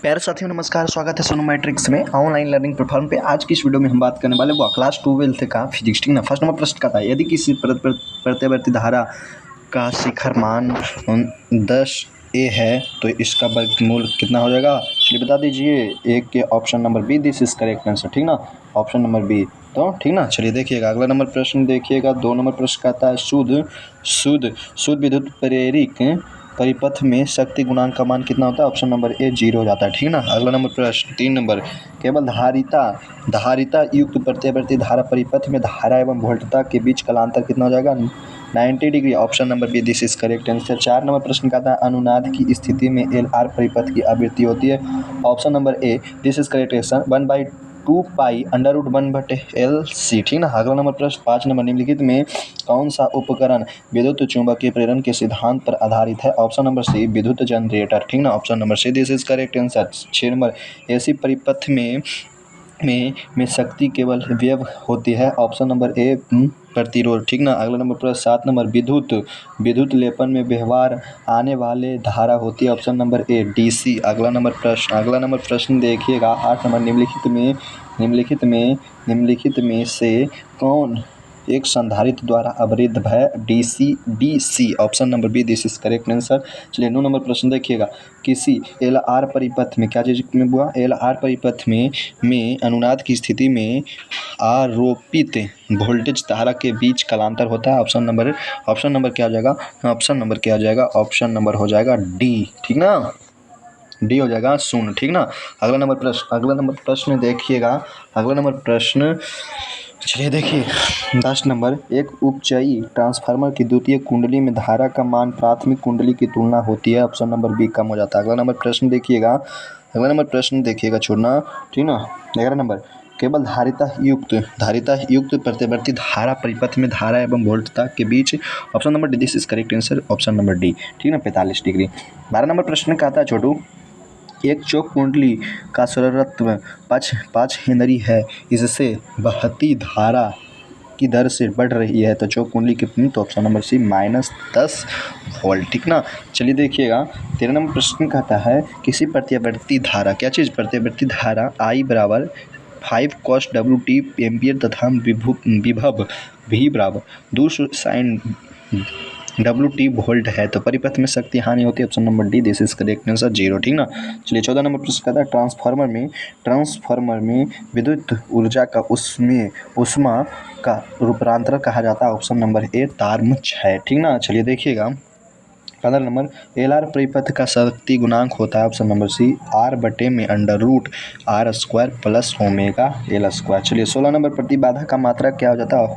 प्यारे साथियों नमस्कार, स्वागत है सोनू मैट्रिक्स में ऑनलाइन लर्निंग प्लेटफॉर्म पे। आज की इस वीडियो में हम बात करने वाले वो क्लास 12th का फिजिक्स, ठीक ना। फर्स्ट नंबर प्रश्न का था, यदि किसी प्रत्यावर्ती धारा का शिखर मान 10 ए है तो इसका वर्गमूल कितना हो जाएगा, चलिए बता दीजिए। एक के option number B, this is correct answer, ठीक ना, ऑप्शन नंबर बी। तो ठीक ना, चलिए देखिएगा अगला नंबर प्रश्न देखिएगा। 2 नंबर प्रश्न कहता है शुद्ध शुद्ध शुद्ध विद्युत प्रेरित परिपथ में शक्ति गुणांक का मान कितना होता है, ऑप्शन नंबर ए 0 हो जाता है, ठीक ना। अगला नंबर प्रश्न 3 नंबर, केवल धारिता युक्त प्रत्यावर्ती धारा परिपथ में धारा एवं वोल्टता के बीच कालांतर कितना हो जाएगा, 90 degree, option number B, this is correct answer. 4 number प्रश्न का था, अनुनाद की स्थिति में एल आर परिपथ की आवृत्ति होती है, option number A, this is correct answer, 1/2 pi √1/LC, ठीक ना। अगला नंबर प्रश्न 5 नंबर, निम्नलिखित में कौन सा उपकरण विद्युत चुंबकीय प्रेरण के सिद्धांत पर आधारित है, ऑप्शन नंबर सी, विद्युत जनरेटर, ठीक ना, option number C, this is correct answer. 6 number, AC परिपथ में शक्ति केवल व्यव होती है, ऑप्शन नंबर ए, प्रतिरोध, ठीक ना। अगला नंबर प्रश्न 7 नंबर, विद्युत लेपन में व्यवहार आने वाले धारा होती है, ऑप्शन नंबर ए, डीसी। अगला नंबर प्रश्न देखिएगा 8 नंबर, निम्नलिखित में से कौन एक संधारित्र द्वारा अवरुद्ध है, DC, option number B, this is correct answer. चलिए 9 नंबर प्रश्न देखिएगा, किसी एल आर परिपथ में क्या चीज में हुआ, एल आर परिपथ में अनुनाद की स्थिति में आरोपित वोल्टेज धारा के बीच कालांतर होता है, ऑप्शन नंबर क्या हो जाएगा, ऑप्शन नंबर हो जाएगा डी, ठीक ना, डी हो जाएगा 0, ठीक ना। अगला नंबर प्रश्न देखिएगा। चलिए देखिए 10 नंबर, एक उपचयी ट्रांसफार्मर की द्वितीय कुंडली में धारा का मान प्राथमिक कुंडली की तुलना होती है, ऑप्शन नंबर बी, कम हो जाता है। अगला नंबर प्रश्न देखिएगा छोड़ना, ठीक ना। 11 नंबर, केवल धारिता युक्त प्रत्यावर्ती धारा परिपथ में धारा एवं वोल्टता के बीच, option number D, this is correct answer, option number D, ठीक ना, 45 डिग्री। 12 नंबर प्रश्न कहता है छोटू, एक चौक कुंडली का स्वरत्व 5 हेनरी है, इससे बहती धारा की दर से बढ़ रही है, तो चौक कुंडली कितनी, तो ऑप्शन नंबर सी, -10 वोल्ट, ठीक ना। चलिए देखिएगा 13 नंबर प्रश्न कहता है, किसी प्रत्यावर्ती धारा, क्या चीज़, प्रत्यावर्ती धारा I बराबर 5 cos WT एम्पियर तथा विभव V बराबर 200 sin WT वोल्ट है, तो परिपथ में शक्ति हानि होती है, option number D, this is correct answer, 0, ठीक ना। चलिए 14 नंबर प्रश्न कहता है, ट्रांसफार्मर में विद्युत ऊर्जा का उष्मा का रूपांतरण कहा जाता है, ऑप्शन नंबर ए, तारमच है, ठीक ना। चलिए देखिएगा 15 नंबर, एल आर परिपथ का शक्ति गुणांक होता है, option number C, R/√R² plus omega L square. चलिए 16 नंबर, प्रतिबाधा का मात्रक क्या हो जाता है,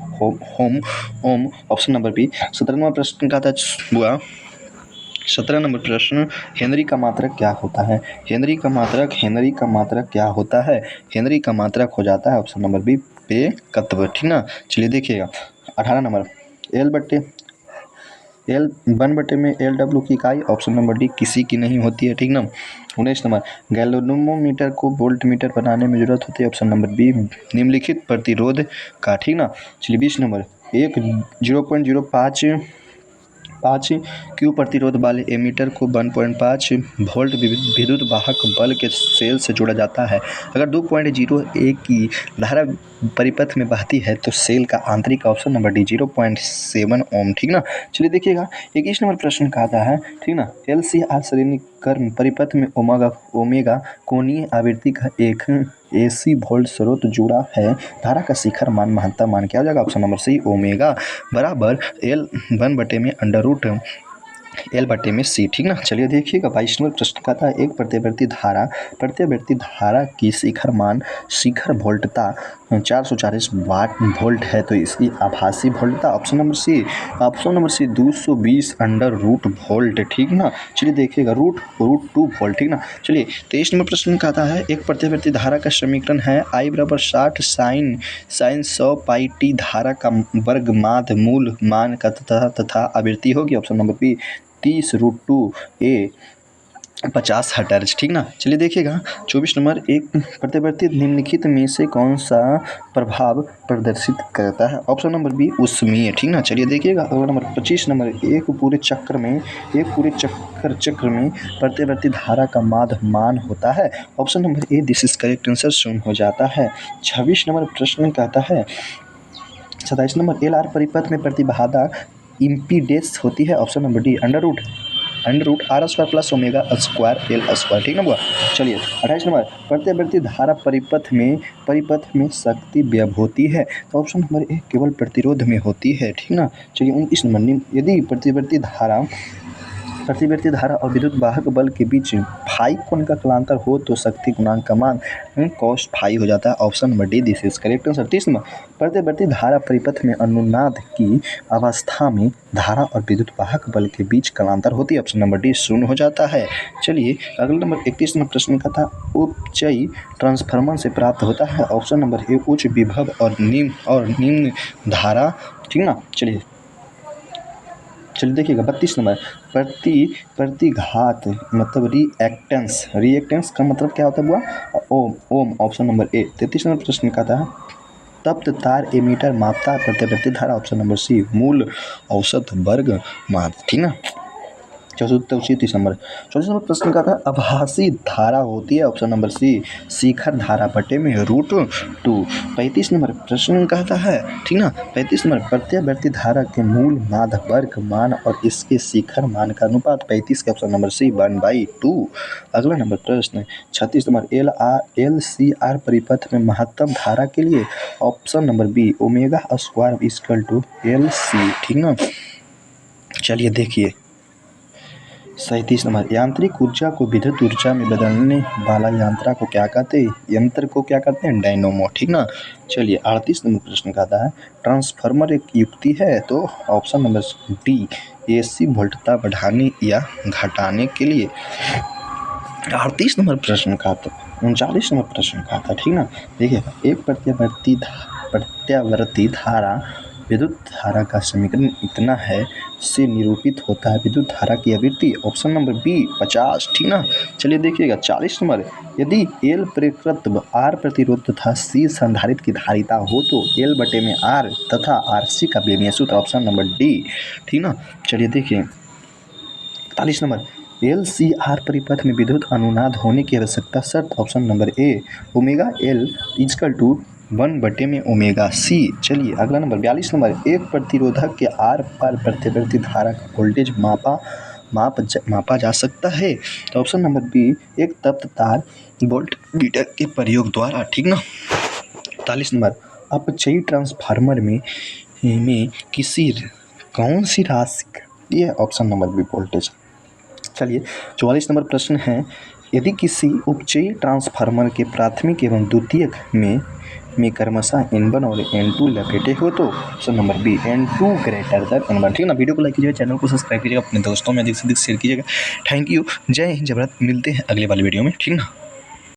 ओम, ऑप्शन नंबर बी। 17 नंबर प्रश्न का था हुआ 17 नंबर प्रश्न, हेनरी का मात्रक क्या होता है, हेनरी का मात्रक हो जाता है, ऑप्शन नंबर बी, पेकत्व, ठीक ना। चलिए देखिएगा 18 नंबर, एल 1/में LW की इकाई, ऑप्शन नंबर डी, किसी की नहीं होती है, ठीक ना। 19 नंबर, गैल्वेनोमीटर को वोल्टमीटर बनाने में जरूरत होती है, ऑप्शन नंबर बी, निम्नलिखित प्रतिरोध का, ठीक ना। चलिए 20 नंबर, एक 0.05 क्यू प्रतिरोध वाले एमीटर को 1.5 वोल्ट विद्युत वाहक बल के सेल से जोड़ा जाता है, अगर 2.01 की धारा परिपथ में बहती है तो सेल का आंतरिक, ऑप्शन नंबर डी, 0.7 ओम, ठीक ना। चलिए देखिएगा 21 नंबर प्रश्न का आता है, ठीक ना, LCR श्रेणीकरण परिपथ में ओमेगा कोणीय आवृत्ति का एक AC वोल्ट स्रोत जुड़ा है, धारा का शिखर मान महत्तम मान क्या हो जाएगा, ऑप्शन नंबर सी, ओमेगा बराबर L/C, ठीक ना। चलिए देखिएगा 22 नंबर प्रश्न का था, एक प्रत्यावर्ती धारा की शिखर वोल्टता 440 वोल्ट है, तो इसकी आभासी वोल्टता, ऑप्शन नंबर सी 220 वोल्ट, ठीक ना। चलिए देखिएगा रूट 2 वोल्ट, ठीक ना। चलिए 23 नंबर प्रश्न का आता है, एक प्रत्यावर्ती धारा का समीकरण है I बराबर 60 sin 100 पाई टी धारा का वर्ग माध्य मूल मान का तथा आवृत्ति होगी, option number B, 30√2 A 50 hertz, ठीक ना। चलिए देखिएगा 24 नंबर, एक प्रतिवर्ती निम्नलिखित में से कौन सा प्रभाव प्रदर्शित करता है? ऑप्शन नंबर बी ऊष्मीय, ठीक ना। चलिए देखिएगा अगला नंबर 25 नंबर, एक पूरे चक्र में प्रतिवर्ती धारा का माध्य मान होता है। Option number A, this is correct answer, शून्य हो जाता है। 26 नंबर प्रश्न कहता है 27 नंबर, एल आर परिपथ में प्रतिबाधा इम्पीडेंस होती है। Option number D, under root R square plus omega square L square, ठीक ना बुआ। चलिए 28 नंबर, प्रत्यावर्ती धारा परिपथ में शक्ति व्यय होती है। तो ऑप्शन नंबर ए, केवल प्रतिरोध में होती है, ठीक ना। चलिए 29 नंबर, यदि प्रतिवर्ती धारा और विद्युत वाहक बल के बीच फाई कोण का कलांतर हो तो शक्ति गुणांक का मान कॉस फाई हो जाता है। Option number D, this is correct answer. 30 number, प्रतिवर्ती धारा परिपथ में अनुनाद की अवस्था में धारा और विद्युत वाहक बल के बीच कलांतर होती है। ऑप्शन नंबर डी, शून्य हो जाता है। चलिए अगला नंबर 31 नंबर प्रश्न का था, उपचयी ट्रांसफार्मर से प्राप्त होता है। ऑप्शन नंबर ए, उच्च विभव और निम्न धारा, ठीक ना। चलिए देखिएगा 32 नंबर, प्रतिघात मतलब रिएक्टेंस का मतलब क्या होता है बुआ? Ohm. Option number A. 33 number प्रश्न का था, तप्त तार एमीटर मापता है प्रतिवर्ती धारा। ऑप्शन नंबर सी, मूल औसत वर्ग मान, ठीक ना। 34 नंबर प्रश्न का था, आभासी धारा होती है। ऑप्शन नंबर सी, शिखर धारा बटे में √2। 35 नंबर प्रश्न कहता है, ठीक ना। 35 नंबर, प्रत्यावर्ती धारा के मूल माध्य वर्ग मान और इसके शिखर मान का अनुपात 35 के ऑप्शन नंबर सी 1/2। अगला नंबर प्रश्न 36 नंबर, एल सी आर परिपथ में महत्तम धारा के लिए। Option number B, omega square equal to L C, ठीक ना। चलिए देखिए 37 नंबर, यांत्रिक ऊर्जा को विद्युत ऊर्जा में बदलने वाला यंत्र को क्या कहते हैं? डायनोमो, ठीक ना। चलिए 38 नंबर प्रश्न कहता है, ट्रांसफार्मर एक युक्ति है। तो ऑप्शन नंबर डी, एसी वोल्टता बढ़ाने या घटाने के लिए। 38 नंबर प्रश्न का था 39 नंबर प्रश्न का था, ठीक ना। देखिए, एक प्रत्यावर्ती धारा विद्युत धारा का समीकरण इतना है से निरूपित होता है विद्युत धारा की आवृत्ति। ऑप्शन नंबर बी 50, ठीक ना। चलिए देखिएगा 40 नंबर, यदि एल प्रेरकत्व आर प्रतिरोध तथा सी संधारित्र की धारिता हो तो एल बटे में आर तथा आर सी का विभेदीय सूत्र। ऑप्शन नंबर डी, ठीक ना। चलिए देखिए 41 नंबर, एल सी आर परिपथ में विद्युत अनुनाद होने की आवश्यकता शर्त। Option number A, omega L equal to 1 में ओमेगा सी। चलिए अगला नंबर 42 नंबर, एक प्रतिरोधक के आर पार प्रतिवर्ती धारा का वोल्टेज मापा जा सकता है। तो ऑप्शन नंबर बी, एक तप्त तार वोल्ट मीटर के प्रयोग द्वारा, ठीक ना। 43 नंबर, अपचयी ट्रांसफार्मर में कौन सी राशि ये? Option number B, voltage. चलिए 44 नंबर प्रश्न है, यदि किसी उपचयी ट्रांसफार्मर के प्राथमिक एवं द्वितीयक में क्रमशः N1 और N2 लपेटे हो तो option number B, N2 greater than N1, ठीक ना। वीडियो को लाइक कीजिएगा, चैनल को सब्सक्राइब कीजिएगा, अपने दोस्तों में अधिक से अधिक शेयर कीजिएगा। थैंक यू, जय हिंद, जय भारत। मिलते हैं अगले वाली वीडियो में, ठीक ना।